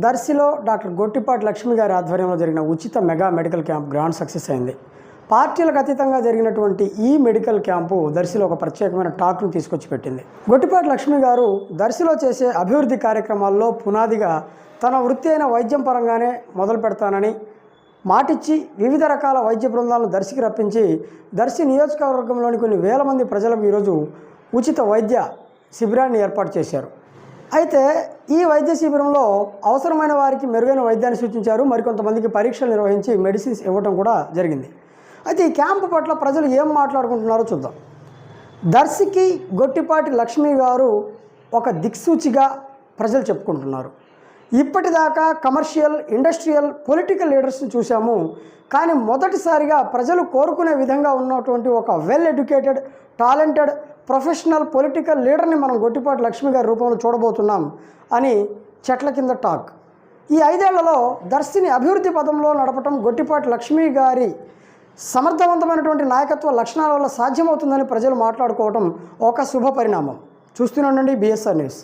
దర్శిలో doctor Gottipati Lakshmi గారి ఆధ్వర్యంలో జరిగిన ఉచిత mega medical camp grand success అయింది. పార్టీలకు అతీతంగా జరిగినటువంటి ఈ మెడికల్ క్యాంపు దర్శిలో ఒక ప్రత్యేకమైన టాక్ను తీసుకొచ్చి పెట్టింది. గొట్టిపాటి లక్ష్మి గారు దర్శిలో చేసే అభివృద్ధి కార్యక్రమాల్లో పునాదిగా తన వృత్తి అయిన వైద్యం పరంగానే మొదలు పెడతానని మాటిచ్చి వివిధ రకాల వైద్య బృందాలను దర్శికి రప్పించి దర్శి నియోజకవర్గంలోని కొన్ని వేల మంది ప్రజలకు ఈరోజు ఉచిత వైద్య శిబిరాన్ని ఏర్పాటు చేశారు. అయితే ఈ వైద్య శిబిరంలో అవసరమైన వారికి మెరుగైన వైద్యాన్ని సూచించారు. మరికొంతమందికి పరీక్షలు నిర్వహించి మెడిసిన్స్ ఇవ్వడం కూడా జరిగింది. అయితే ఈ క్యాంపు పట్ల ప్రజలు ఏం మాట్లాడుకుంటున్నారో చూద్దాం. దర్శికి గొట్టిపాటి లక్ష్మి గారు ఒక దిక్సూచిగా ప్రజలు చెప్పుకుంటున్నారు. ఇప్పటిదాకా కమర్షియల్, ఇండస్ట్రియల్, పొలిటికల్ లీడర్స్ని చూసాము. కానీ మొదటిసారిగా ప్రజలు కోరుకునే విధంగా ఉన్నటువంటి ఒక well educated, talented, professional political లీడర్ని మనం గొట్టిపాటి లక్ష్మి గారి రూపంలో చూడబోతున్నాం అని చెట్ల కింద టాక్. ఈ 5 ఏళ్లలో దర్శిని అభివృద్ధి పదంలో నడపటం గొట్టిపాటి లక్ష్మి గారి సమర్థవంతమైనటువంటి నాయకత్వ లక్షణాల వల్ల సాధ్యమవుతుందని ప్రజలు మాట్లాడుకోవటం ఒక శుభ పరిణామం. చూస్తూనే ఉండండి BSR న్యూస్.